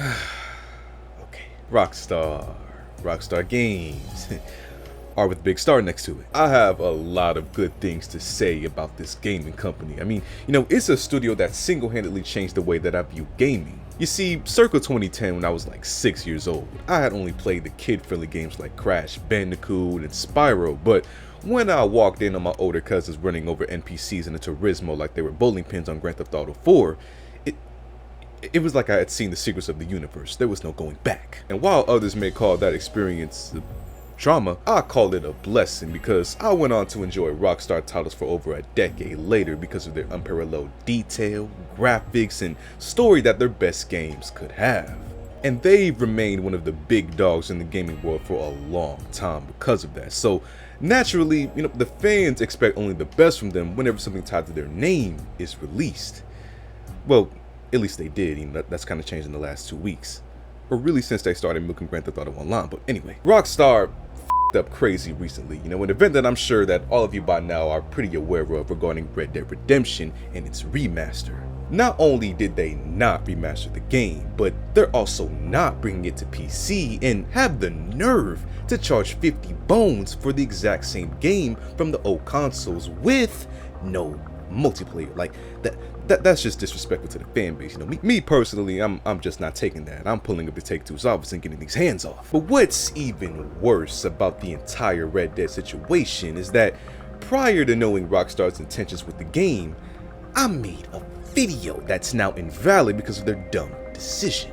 Okay, Rockstar Games, R with big star next to it. I have a lot of good things to say about this gaming company. I mean, it's a studio that single-handedly changed the way that I view gaming. You see, circa 2010, when I was like 6 years old, I had only played the kid-friendly games like Crash Bandicoot and Spyro, but when I walked in on my older cousins running over NPCs in a Turismo like they were bowling pins on Grand Theft Auto 4, it was like I had seen the secrets of the universe. There was no going back. And while others may call that experience trauma, I call it a blessing because I went on to enjoy Rockstar titles for over a decade later because of their unparalleled detail, graphics, and story that their best games could have. And they've remained one of the big dogs in the gaming world for a long time because of that. So naturally, the fans expect only the best from them whenever something tied to their name is released. Well, at least they did. That's kind of changed in the last 2 weeks. Or really since they started milking Grand Theft Auto Online. But anyway, Rockstar f***ed up crazy recently. An event that I'm sure that all of you by now are pretty aware of regarding Red Dead Redemption and its remaster. Not only did they not remaster the game, but they're also not bringing it to PC and have the nerve to charge 50 bones for the exact same game from the old consoles with no multiplayer. Like that's just disrespectful to the fan base. Me personally, I'm just not taking that. I'm pulling up the Take-Two's office and getting these hands off. But what's even worse about the entire Red Dead situation is that prior to knowing Rockstar's intentions with the game, I made a video that's now invalid because of their dumb decision.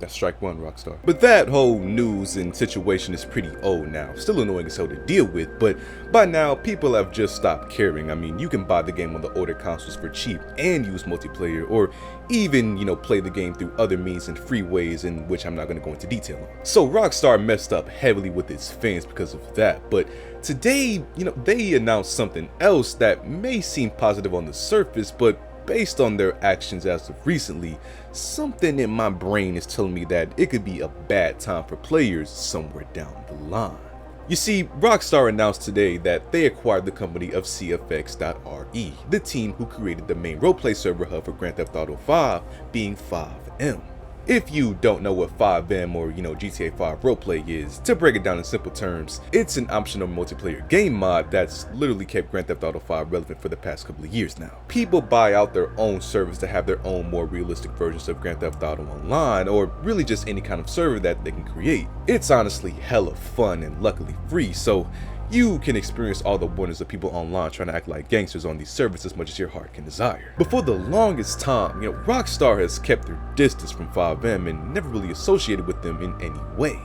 That's strike one, Rockstar. But that whole news and situation is pretty old now. Still annoying as hell to deal with, but by now people have just stopped caring. I mean, you can buy the game on the older consoles for cheap and use multiplayer, or even, play the game through other means and free ways, in which I'm not going to go into detail on. So Rockstar messed up heavily with its fans because of that, but today, they announced something else that may seem positive on the surface, but based on their actions as of recently, something in my brain is telling me that it could be a bad time for players somewhere down the line. You see, Rockstar announced today that they acquired the company of CFX.RE, the team who created the main roleplay server hub for Grand Theft Auto 5, being 𝘓𝑚. If you don't know what 𝘓𝑚 or GTA 5 roleplay is, to break it down in simple terms, it's an optional multiplayer game mod that's literally kept Grand Theft Auto 5 relevant for the past couple of years now. People buy out their own servers to have their own more realistic versions of Grand Theft Auto Online, or really just any kind of server that they can create. It's honestly hella fun and luckily free, so you can experience all the wonders of people online trying to act like gangsters on these servers as much as your heart can desire. But for the longest time, Rockstar has kept their distance from 𝘓𝑚 and never really associated with them in any way.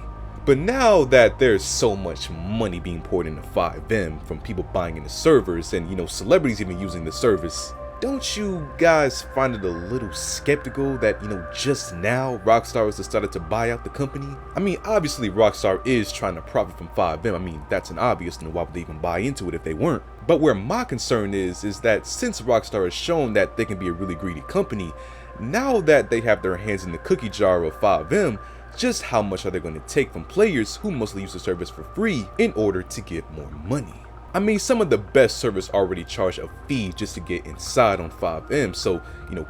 But now that there's so much money being poured into 𝘓𝑚 from people buying into servers and celebrities even using the service, don't you guys find it a little skeptical that, just now Rockstar has decided to buy out the company? I mean, obviously Rockstar is trying to profit from 𝘓𝑚. I mean, that's an obvious, and why would they even buy into it if they weren't? But where my concern is that since Rockstar has shown that they can be a really greedy company, now that they have their hands in the cookie jar of 𝘓𝑚, just how much are they going to take from players who mostly use the service for free in order to get more money? I mean, some of the best servers already charge a fee just to get inside on 𝘓𝑚, so,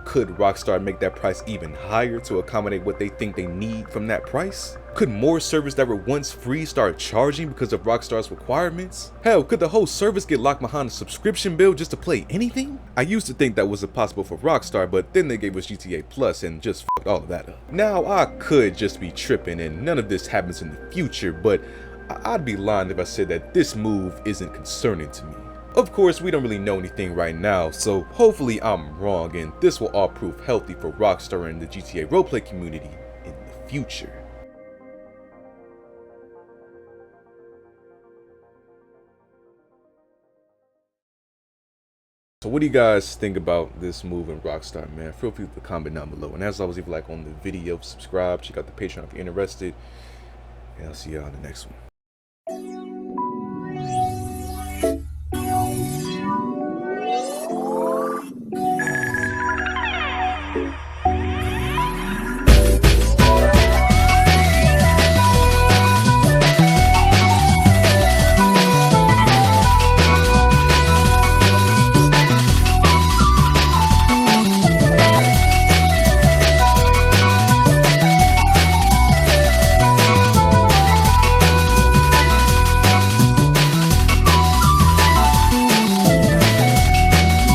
could Rockstar make that price even higher to accommodate what they think they need from that price? Could more servers that were once free start charging because of Rockstar's requirements? Hell, could the whole service get locked behind a subscription bill just to play anything? I used to think that was impossible for Rockstar, but then they gave us GTA Plus and just fucked all of that up. Now, I could just be tripping and none of this happens in the future, but I'd be lying if I said that this move isn't concerning to me. Of course, we don't really know anything right now, so hopefully I'm wrong and this will all prove healthy for Rockstar and the GTA roleplay community in the future. So what do you guys think about this move in Rockstar, man? Feel free to comment down below. And as always, leave a like on the video, subscribe, check out the Patreon if you're interested. And I'll see y'all in the next one.